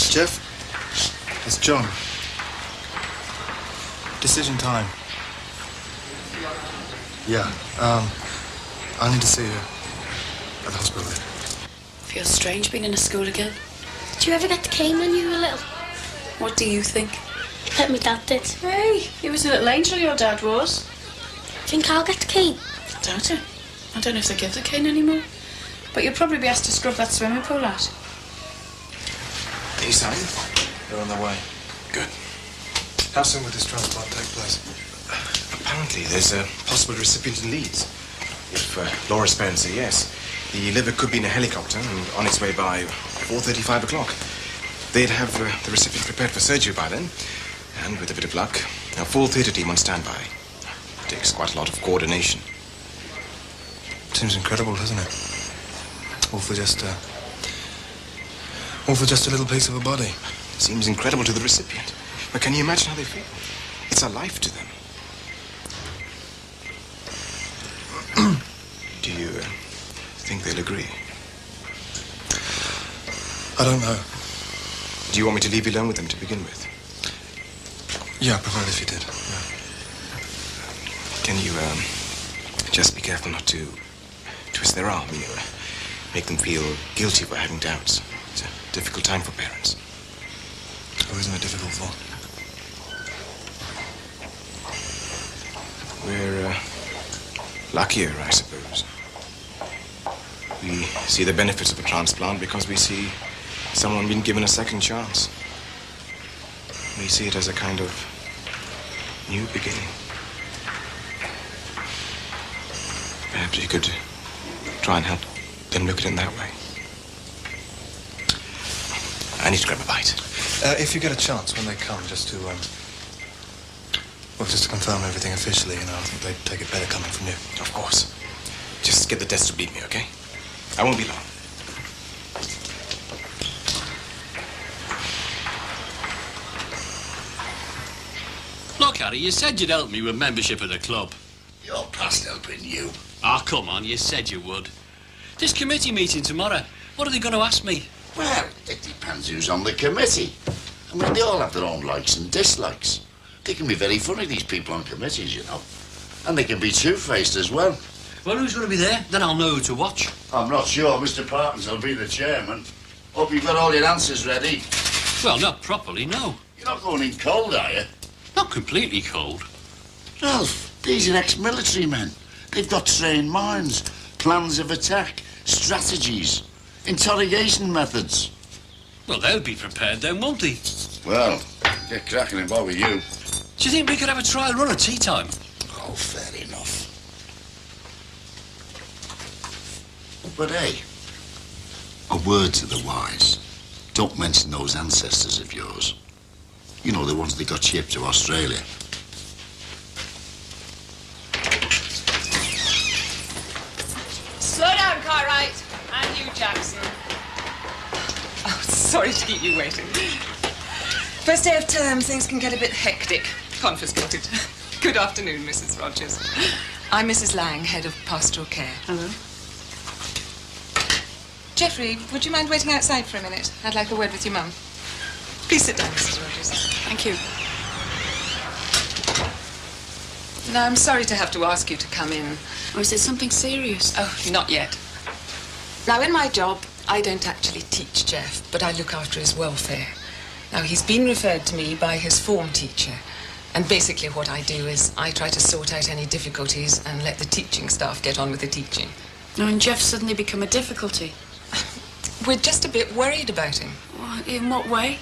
Jeff, it's John. Decision time. Yeah, I need to see you at the hospital. Feels strange being in a school again. Did you ever get the cane when you were little? What do you think? I bet my dad did. Hey, he was a little angel, your dad was. Think I'll get the cane? I doubt it. I don't know if they give the cane anymore. But you'll probably be asked to scrub that swimming pool out. Any sign? They're on their way. Good. How soon would this transplant take place? Apparently, there's a possible recipient in Leeds. If Laura's parents say yes, the liver could be in a helicopter and on its way by 4:35 o'clock. They'd have the recipient prepared for surgery by then, and with a bit of luck, a full theatre team on standby. It takes quite a lot of coordination. Seems incredible, doesn't it? All for just a little piece of a body. Seems incredible to the recipient. But can you imagine how they feel? It's a life to them. Do you think they'll agree? I don't know. Do you want me to leave you alone with them to begin with? Yeah, I prefer it if you did. Yeah. Can you just be careful not to twist their arm, you know, make them feel guilty for having doubts. It's a difficult time for parents. Who isn't it difficult for? We're luckier, I suppose. We see the benefits of a transplant because we see someone being given a second chance. We see it as a kind of new beginning. Perhaps you could try and help them look at it in that way. I need to grab a bite. If you get a chance when they come, just to confirm everything officially, you know, I think they'd take it better coming from you. Of course. Just get the desk to beat me, okay? I won't be long. Look, Harry, you said you'd help me with membership of the club. You're past helping you. Ah, come on, you said you would. This committee meeting tomorrow, what are they going to ask me? Well, it depends who's on the committee. I mean, they all have their own likes and dislikes. They can be very funny, these people on committees, you know. And they can be two-faced as well. Well, who's going to be there? Then I'll know who to watch. I'm not sure. Mr. Parkins will be the chairman. Hope you've got all your answers ready. Well, not properly, no. You're not going in cold, are you? Not completely cold. Ralph, these are ex-military men. They've got trained minds, plans of attack, strategies, interrogation methods. Well, they'll be prepared then, won't they? Well, get cracking if I were you. Do you think we could have a trial run at tea time? Oh, fair enough. But hey, a word to the wise. Don't mention those ancestors of yours. You know, the ones that got shipped to Australia. Slow down, Cartwright. And you, Jackson. Oh, sorry to keep you waiting. First day of term, things can get a bit hectic. Confiscated. Good afternoon, Mrs. Rogers. I'm Mrs. Lang, head of pastoral care. Hello. Jeffrey, would you mind waiting outside for a minute? I'd like a word with your mum. Please sit down, Mrs. Rogers. Thank you. Now, I'm sorry to have to ask you to come in. Or is it something serious? Oh, not yet. Now, in my job, I don't actually teach Jeff, but I look after his welfare. Now, he's been referred to me by his form teacher. And basically what I do is I try to sort out any difficulties and let the teaching staff get on with the teaching. No, and Jeff's suddenly become a difficulty. We're just a bit worried about him. Well, in what way?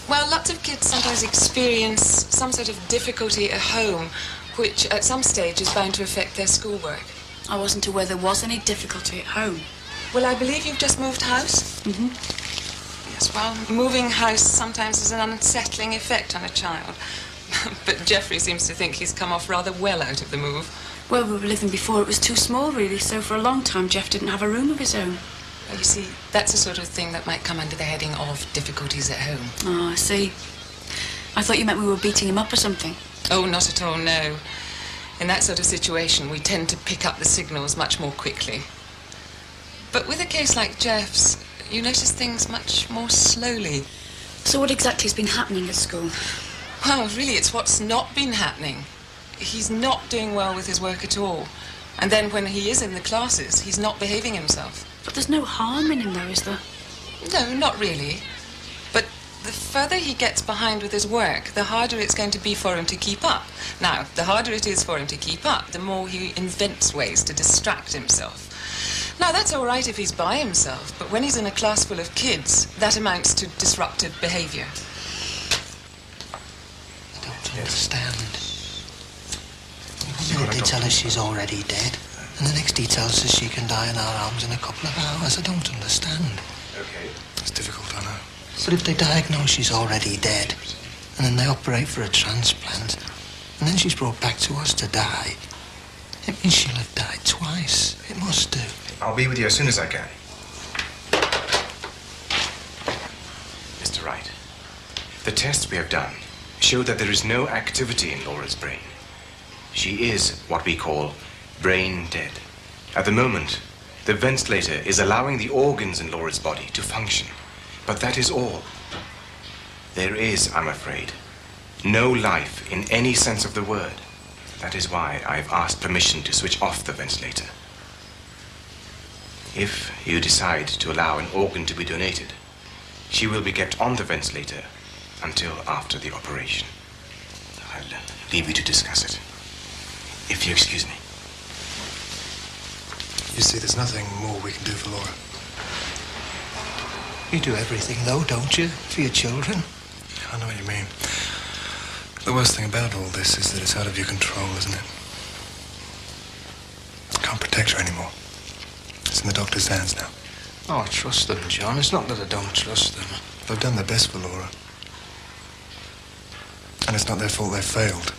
Well, lots of kids sometimes experience some sort of difficulty at home, which at some stage is bound to affect their schoolwork. I wasn't aware there was any difficulty at home. Well, I believe you've just moved house? Mm-hmm. Yes, well, moving house sometimes has an unsettling effect on a child. But Jeffrey seems to think he's come off rather well out of the move. Well, we were living before it was too small, really, so for a long time Jeff didn't have a room of his own. Well, you see, that's the sort of thing that might come under the heading of difficulties at home. Oh, I see. I thought you meant we were beating him up or something. Oh, not at all, no. In that sort of situation, we tend to pick up the signals much more quickly. But with a case like Jeff's, you notice things much more slowly. So what exactly has been happening at school? Well, really, it's what's not been happening. He's not doing well with his work at all. And then when he is in the classes, he's not behaving himself. But there's no harm in him, though, is there? No, not really. But the further he gets behind with his work, the harder it's going to be for him to keep up. Now, the harder it is for him to keep up, the more he invents ways to distract himself. Now, that's all right if he's by himself, but when he's in a class full of kids, that amounts to disruptive behaviour. I don't understand. One minute they tell us she's already dead, and the next he tells us she can die in our arms in a couple of hours. I don't understand. Okay. It's difficult, I know. But if they diagnose she's already dead, and then they operate for a transplant, and then she's brought back to us to die, it means she'll have died twice. It must do. I'll be with you as soon as I can. Mr. Wright, the tests we have done show that there is no activity in Laura's brain. She is what we call brain dead. At the moment, the ventilator is allowing the organs in Laura's body to function. But that is all. There is, I'm afraid, no life in any sense of the word. That is why I've asked permission to switch off the ventilator. If you decide to allow an organ to be donated, she will be kept on the ventilator until after the operation. I'll leave you to discuss it, if you excuse me. You see, there's nothing more we can do for Laura. You do everything, though, don't you, for your children? I know what you mean. The worst thing about all this is that it's out of your control, isn't it? Can't protect her anymore. It's in the doctor's hands now. Oh, I trust them, John. It's not that I don't trust them. They've done their best for Laura. And it's not their fault they failed.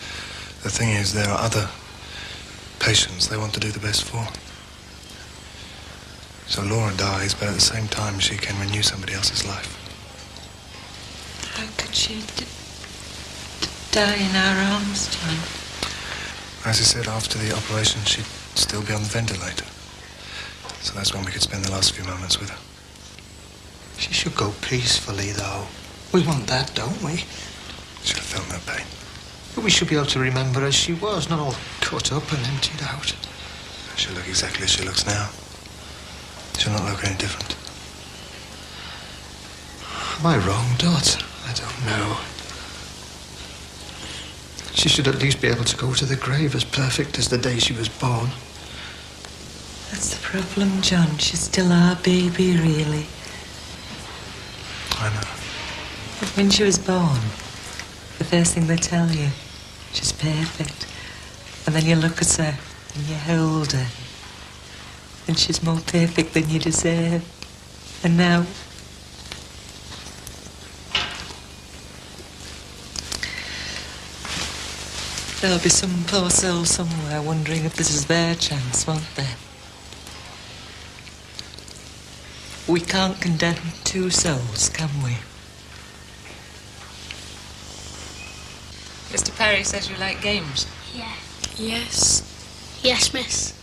The thing is, there are other patients they want to do the best for. So Laura dies, but at the same time she can renew somebody else's life. How could she die in our arms, John? As I said, after the operation she'd still be on the ventilator. So that's when we could spend the last few moments with her. She should go peacefully, though. We want that, don't we? Should have felt no pain. But we should be able to remember as she was, not all cut up and emptied out. She'll look exactly as she looks now. She'll not look any different. Am I wrong, Dot? I don't know. She should at least be able to go to the grave as perfect as the day she was born. That's the problem, John. She's still our baby, really. I know. But when she was born, the first thing they tell you, she's perfect. And then you look at her and you hold her. And she's more perfect than you deserve. And now... there'll be some poor soul somewhere wondering if this is their chance, won't there? We can't condemn two souls, can we? Mr. Perry says you like games. Yeah. Yes. Yes, miss.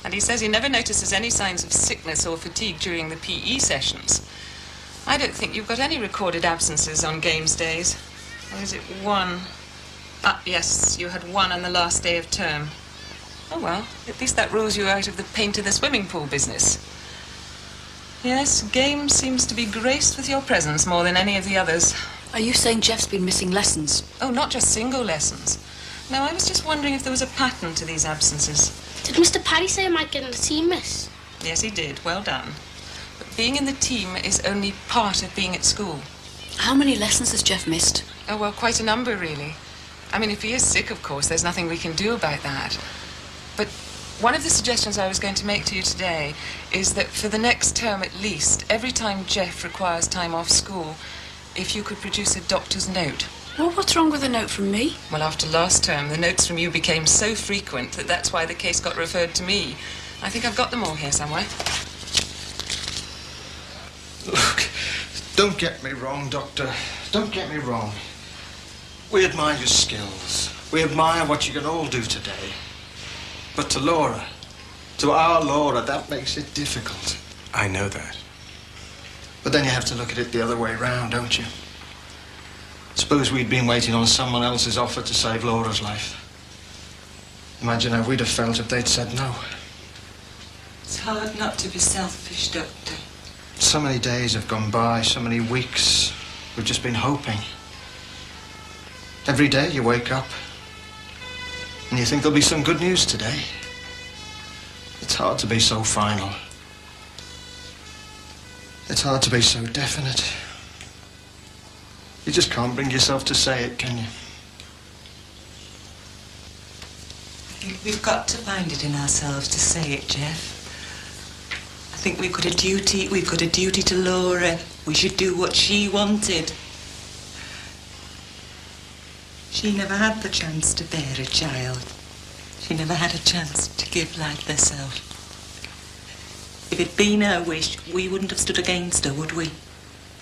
And he says he never notices any signs of sickness or fatigue during the PE sessions. I don't think you've got any recorded absences on games days. Or is it one? Ah, yes, you had one on the last day of term. Oh, well, at least that rules you out of the paint in the swimming pool business. Yes, games seems to be graced with your presence more than any of the others. Are you saying Jeff's been missing lessons? Oh, not just single lessons. No, I was just wondering if there was a pattern to these absences. Did Mr. Paddy say I might get in the team, miss? Yes, he did. Well done. But being in the team is only part of being at school. How many lessons has Jeff missed? Oh, well, quite a number, really. I mean, if he is sick, of course, there's nothing we can do about that. But one of the suggestions I was going to make to you today is that for the next term at least, every time Jeff requires time off school, if you could produce a doctor's note. Well, what's wrong with a note from me? Well, after last term, the notes from you became so frequent that that's why the case got referred to me. I think I've got them all here somewhere. Look, don't get me wrong, Doctor. Don't get me wrong. We admire your skills. We admire what you can all do today. But to Laura, to our Laura, that makes it difficult. I know that. But then you have to look at it the other way round, don't you? Suppose we'd been waiting on someone else's offer to save Laura's life. Imagine how we'd have felt if they'd said no. It's hard not to be selfish, Doctor. So many days have gone by, so many weeks. We've just been hoping. Every day you wake up and you think there'll be some good news today. It's hard to be so final. It's hard to be so definite. You just can't bring yourself to say it, can you? I think we've got to find it in ourselves to say it, Jeff. I think we've got a duty to Laura. We should do what she wanted. She never had the chance to bear a child. She never had a chance to give life herself. If it'd been her wish, we wouldn't have stood against her, would we?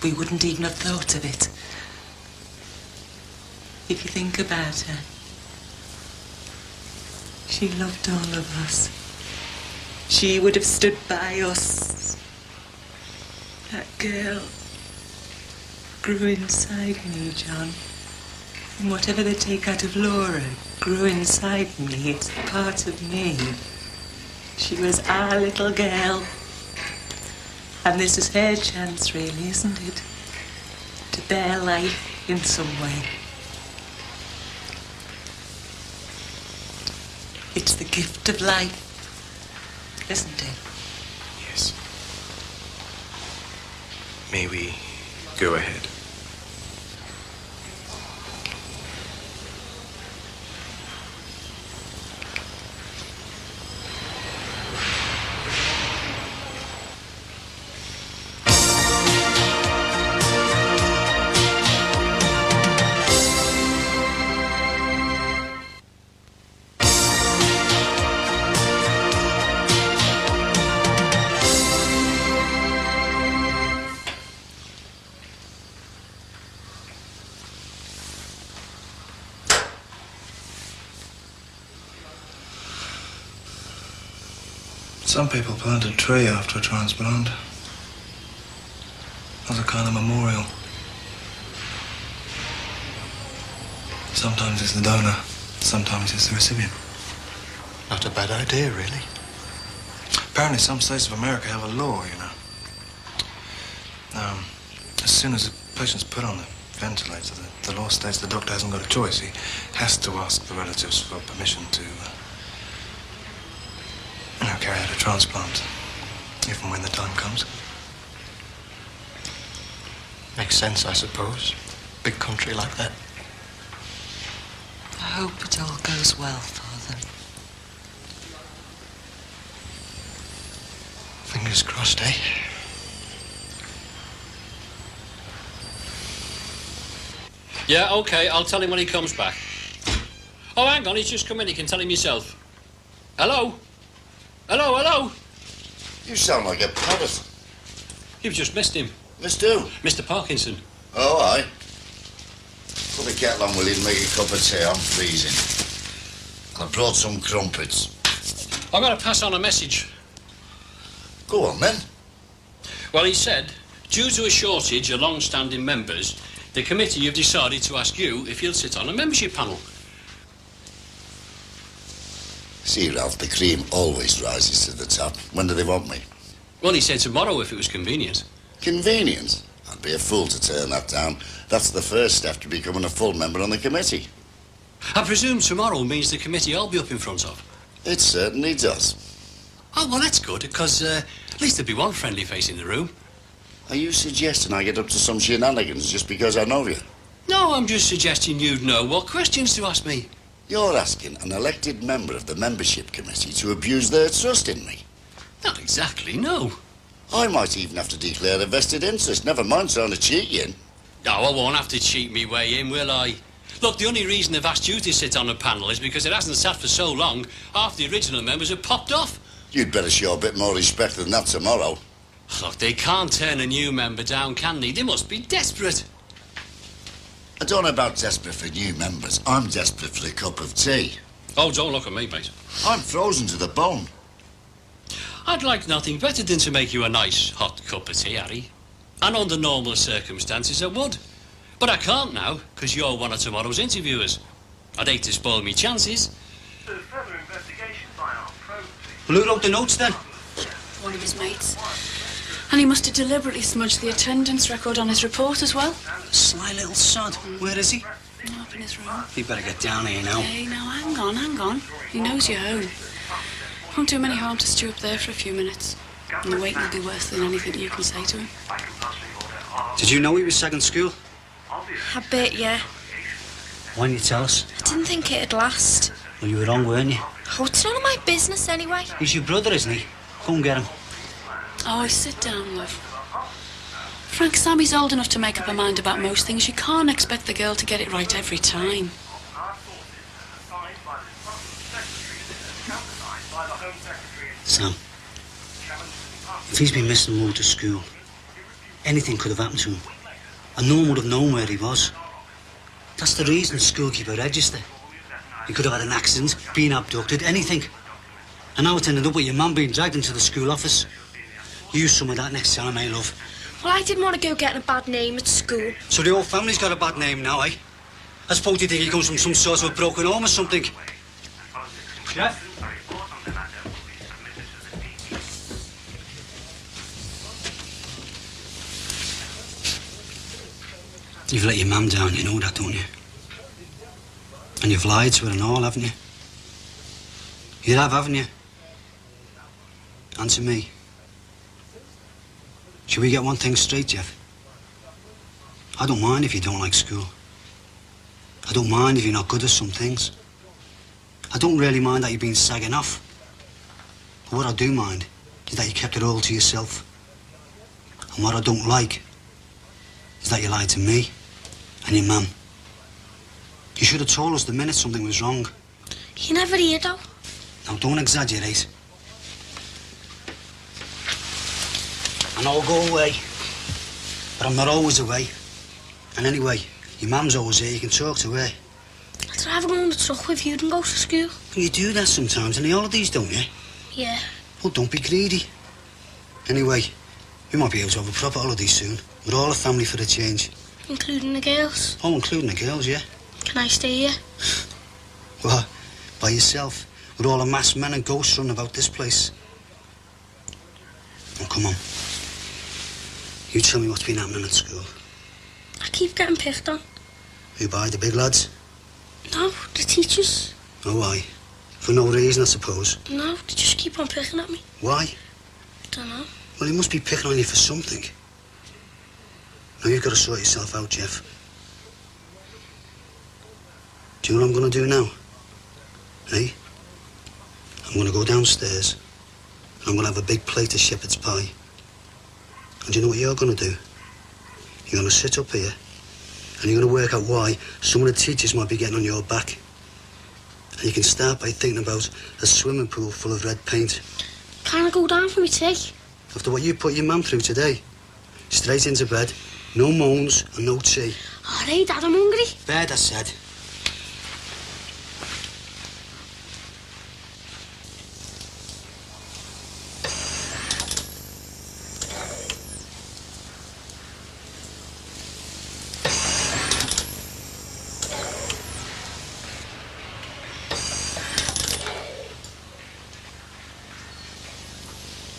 We wouldn't even have thought of it. If you think about her, she loved all of us. She would have stood by us. That girl grew inside me, John. And whatever they take out of Laura grew inside me. It's part of me. She was our little girl. And this is her chance, really, isn't it? To bear life in some way. It's the gift of life, isn't it? Yes. May we go ahead? Some people plant a tree after a transplant as a kind of memorial. Sometimes it's the donor, sometimes it's the recipient. Not a bad idea, really. Apparently some states of America have a law, you know. As soon as a patient's put on the ventilator, the law states the doctor hasn't got a choice. He has to ask the relatives for permission to carry out a transplant, if and when the time comes. Makes sense, I suppose. Big country like that. I hope it all goes well for them. Fingers crossed, eh? Yeah, OK, I'll tell him when he comes back. Oh, hang on, he's just come in. You can tell him yourself. Hello? Hello, hello? You sound like a parrot. You've just missed him. Missed who? Mr. Parkinson. Oh, aye. Put the kettle on, will you, and make a cup of tea? I'm freezing. And I brought some crumpets. I've got to pass on a message. Go on, then. Well, he said, due to a shortage of long-standing members, the committee have decided to ask you if you'll sit on a membership panel. See, Ralph, the cream always rises to the top. When do they want me? Well, he said tomorrow if it was convenient. Convenient? I'd be a fool to turn that down. That's the first step to becoming a full member on the committee. I presume tomorrow means the committee I'll be up in front of. It certainly does. Oh, well, that's good, because at least there'll be one friendly face in the room. Are you suggesting I get up to some shenanigans just because I know you? No, I'm just suggesting you'd know what questions to ask me. You're asking an elected member of the membership committee to abuse their trust in me. Not exactly, no. I might even have to declare a vested interest, never mind trying to cheat you in. No, I won't have to cheat me way in, will I? Look, the only reason they've asked you to sit on a panel is because it hasn't sat for so long, half the original members have popped off. You'd better show a bit more respect than that tomorrow. Look, they can't turn a new member down, can they? They must be desperate. I don't know about desperate for new members. I'm desperate for a cup of tea. Oh, don't look at me, mate. I'm frozen to the bone. I'd like nothing better than to make you a nice hot cup of tea, Harry. And under normal circumstances, I would. But I can't now, because you're one of tomorrow's interviewers. I'd hate to spoil me chances. Well, who wrote the notes then? One of his mates. And he must have deliberately smudged the attendance record on his report as well. Sly little sod. Where is he? Up in his room. He better get down here now. Hey, now hang on. He knows you're home. Won't do him any harm to stew up there for a few minutes. And the waiting will be worse than anything you can say to him. Did you know he was second school? A bit, yeah. Why didn't you tell us? I didn't think it'd last. Well, you were wrong, weren't you? Oh, it's none of my business anyway. He's your brother, isn't he? Go and get him. Oh, sit down, love. Frank, Sammy's old enough to make up her mind about most things. You can't expect the girl to get it right every time. Sam, if he's been missing and moved to school, anything could have happened to him. And no one would have known where he was. That's the reason the school keep a register. He could have had an accident, been abducted, anything. And now it's ended up with your mum being dragged into the school office. Use some of that next time, eh, love? Well, I didn't want to go getting a bad name at school. So the whole family's got a bad name now, eh? I suppose you think he comes from some sort of a broken home or something. Jeff? You've let your mum down, you know that, don't you? And you've lied to her and all, haven't you? You have, haven't you? And to me. Shall we get one thing straight, Jeff? I don't mind if you don't like school. I don't mind if you're not good at some things. I don't really mind that you've been sagging off. But what I do mind is that you kept it all to yourself. And what I don't like is that you lied to me and your mum. You should have told us the minute something was wrong. You never hear, though. Now, don't exaggerate. And I'll go away. But I'm not always away. And anyway, your mum's always here. You can talk to her. I'd rather go on the truck with you than go to school. You do that sometimes in the holidays, don't you? Yeah. Well, don't be greedy. Anyway, we might be able to have a proper holiday soon. We're all a family for a change. Including the girls? Oh, including the girls, yeah. Can I stay here? What? By yourself? With all the masked men and ghosts running about this place? Oh, come on. You tell me what's been happening at school. I keep getting picked on. Who by? The big lads? No, the teachers. Oh, why? For no reason, I suppose. No, they just keep on picking at me. Why? Don't know. Well, he must be picking on you for something. Now, you've got to sort yourself out, Jeff. Do you know what I'm going to do now? Hey? I'm going to go downstairs and I'm going to have a big plate of shepherd's pie. And do you know what you're going to do? You're going to sit up here and you're going to work out why some of the teachers might be getting on your back. And you can start by thinking about a swimming pool full of red paint. Can I go down for me tea? After what you put your mum through today, straight into bed, no moans and no tea. All right, Dad, I'm hungry. Bed, I said.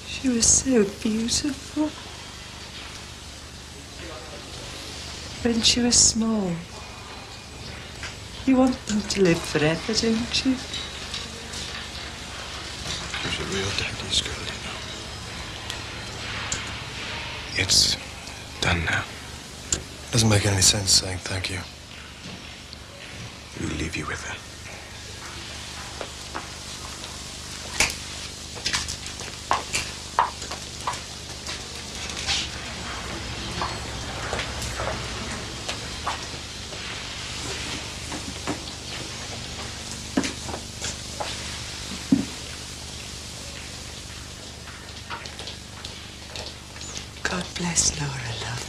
She was so beautiful. When she was small. You want them to live forever, don't you? She's a real daddy's girl, you know. It's done now. Doesn't make any sense saying thank you. We'll leave you with her. God bless Laura, love.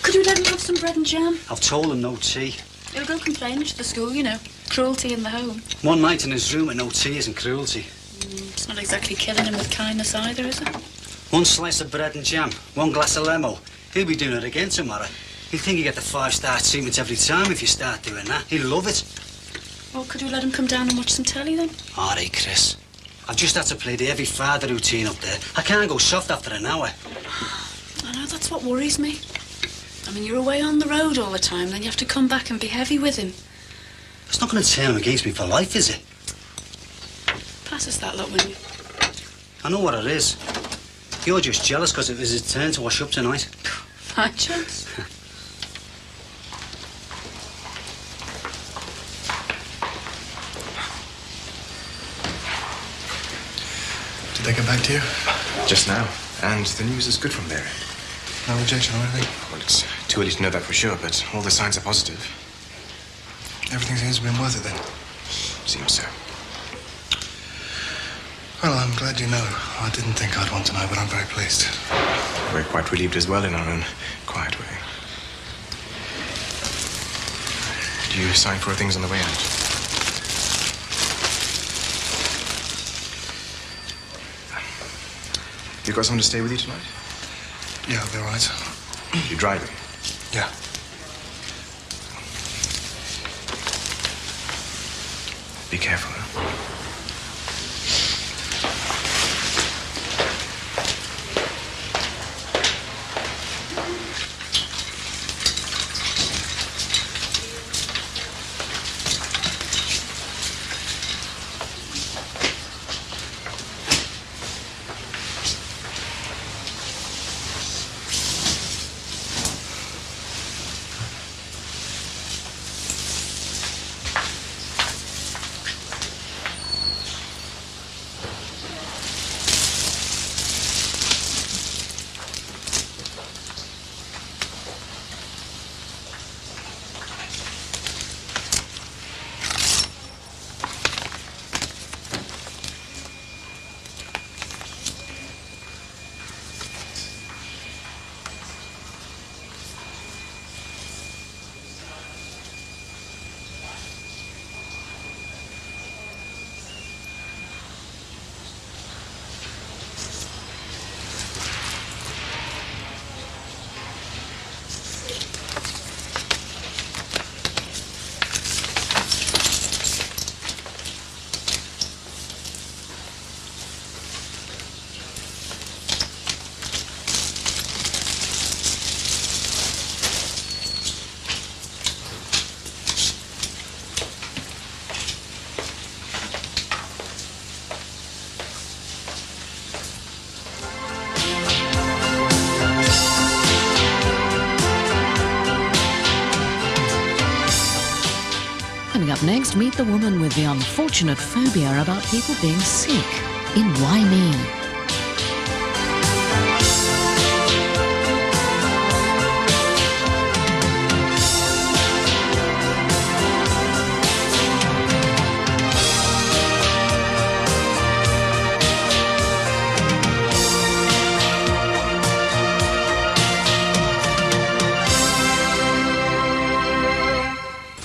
Could you let him have some bread and jam? I've told him no tea. He'll go complaining to the school, you know. Cruelty in the home. One night in his room with no tea isn't cruelty. It's not exactly killing him with kindness either, is it? One slice of bread and jam, one glass of limo. He'll be doing it again tomorrow. He'll think you get the 5-star treatment every time if you start doing that. He'll love it. Well, could you let him come down and watch some telly then? All right, Chris. I've just had to play the heavy father routine up there. I can't go soft after an hour. I know, that's what worries me. I mean, you're away on the road all the time, then you have to come back and be heavy with him. It's not going to turn him against me for life, is it? Pass us that lot, will you? I know what it is. You're just jealous because it was his turn to wash up tonight. Fine chance. Did they get back to you? Just now. And the news is good from there. No rejection or anything? Well, it's too early to know that for sure, but all the signs are positive. Everything seems to have been worth it then. Seems so. Well, I'm glad you know. I didn't think I'd want to know, but I'm very pleased. We're quite relieved as well in our own quiet way. Do you sign for things on the way out? You got someone to stay with you tonight? Yeah, I'll be all right. You're driving? Yeah. Be careful, huh? Coming up next, meet the woman with the unfortunate phobia about people being sick in Why Me?